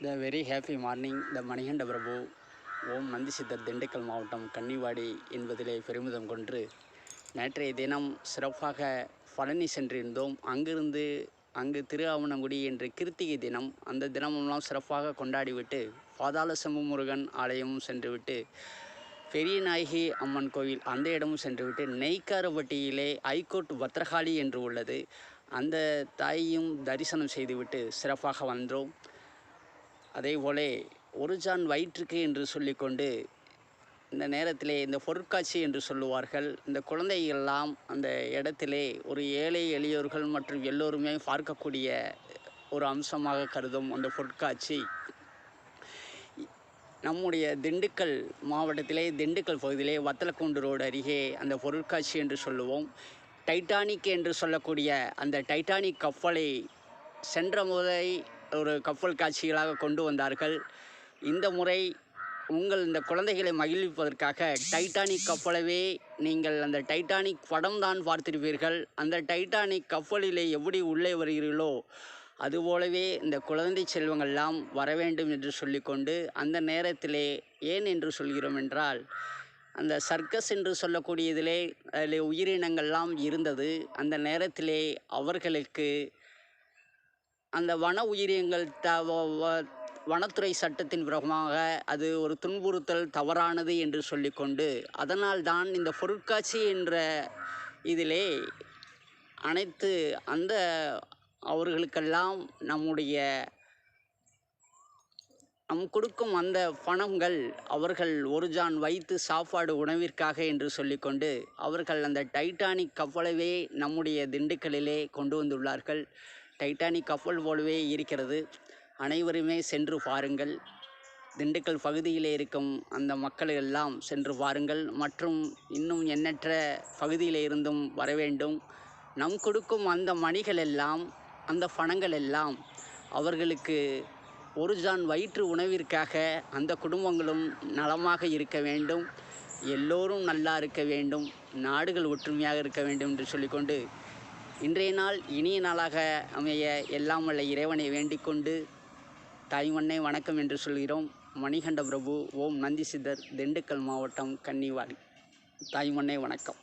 The very happy morning, the Manikanda Prabhu, ஓம் நந்தி சித்தர் திண்டுக்கல் மாவட்டம் கன்னிவாடி என்பதிலே பெருமிதம் கொண்டு நேற்றைய தினம் சிறப்பாக பழனி சென்றிருந்தோம். அங்கு திருஆவணங்குடி என்ற கிருத்திகை தினம், அந்த தினமெல்லாம் சிறப்பாக கொண்டாடிவிட்டு பாதாள சம்பு முருகன் ஆலயமும் சென்றுவிட்டு பெரியநாயகி அம்மன் கோவில் அந்த இடமும் சென்றுவிட்டு நெய்க்காரப்பட்டியிலே ஐகோர்ட் பத்ரகாளி என்று உள்ளது, அந்த தாயையும் தரிசனம் செய்துவிட்டு சிறப்பாக வந்தோம். அதேபோல ஒரு ஜான் வயிற்றுக்கு என்று சொல்லிக்கொண்டு இந்த நேரத்திலே இந்த பொருட்காட்சி என்று சொல்லுவார்கள். இந்த குழந்தைகளெல்லாம் அந்த இடத்திலே ஒரு ஏழை எளியோர்கள் மற்றும் எல்லோருமே பார்க்கக்கூடிய ஒரு அம்சமாக கருதும் அந்த பொருட்காட்சி நம்முடைய திண்டுக்கல் மாவட்டத்திலே திண்டுக்கல் பகுதியிலே வத்தலக்குண்டு ரோடு அருகே அந்த பொருட்காட்சி என்று சொல்லுவோம். டைட்டானிக் என்று சொல்லக்கூடிய அந்த டைட்டானிக் கப்பலை சென்ற முறை ஒரு கப்பல் காட்சிகளாக கொண்டு வந்தார்கள். இந்த முறை இந்த குழந்தைகளை மகிழ்விப்பதற்காக டைட்டானிக் கப்பலவே நீங்கள் அந்த டைட்டானிக் படம் தான் பார்த்திருப்பீர்கள். அந்த டைட்டானிக் கப்பலிலே எப்படி உள்ளே வருகிறீர்களோ அதுபோலவே இந்த குழந்தை செல்வங்கள்லாம் வர வேண்டும் என்று சொல்லிக்கொண்டு, அந்த நேரத்திலே ஏன் என்று சொல்கிறோம் என்றால், அந்த சர்க்கஸ் என்று சொல்லக்கூடியதிலே அதில் உயிரினங்கள்லாம் இருந்தது. அந்த நேரத்திலே அவர்களுக்கு அந்த வன உயிரினங்கள் வனத்துறை சட்டத்தின் பிரகமாக அது ஒரு துன்புறுத்தல் தவறானது என்று சொல்லிக்கொண்டு, அதனால்தான் இந்த பொருட்காட்சி என்ற இதிலே அனைத்து அந்த அவர்களுக்கெல்லாம் நம் கொடுக்கும் அந்த பணங்கள் அவர்கள் ஒரு ஜான் வைத்து சாப்பாடு உணவிற்காக என்று சொல்லிக்கொண்டு அவர்கள் அந்த டைட்டானிக் கப்பலவே நம்முடைய திண்டுக்கல்லிலே கொண்டு வந்துள்ளார்கள். டைட்டானிக் கப்பல் போலவே இருக்கிறது. அனைவருமே சென்று பாருங்கள். திண்டுக்கல் பகுதியில் இருக்கும் அந்த மக்கள் எல்லாம் சென்று பாருங்கள். மற்றும் இன்னும் எண்ணற்ற பகுதியில் இருந்தும் வர வேண்டும். நம் கொடுக்கும் அந்த மணிகள் எல்லாம், அந்த பணங்கள் எல்லாம் அவர்களுக்கு ஒரு ஜான் வயிற்று உணவிற்காக அந்த குடும்பங்களும் நலமாக இருக்க வேண்டும், எல்லோரும் நல்லா இருக்க வேண்டும், நாடுகள் ஒற்றுமையாக இருக்க வேண்டும் என்று சொல்லிக்கொண்டு இன்றைய நாள் இனிய நாளாக அமைய எல்லாம் வல்ல இறைவனை வேண்டிக்கொண்டு தாய்மண்ணே வணக்கம் என்று சொல்கிறோம். மணிகண்ட பிரபு, ஓம் நந்தி சித்தர், திண்டுக்கல் மாவட்டம் கன்னிவாடி. தாய்மண்ணே வணக்கம்.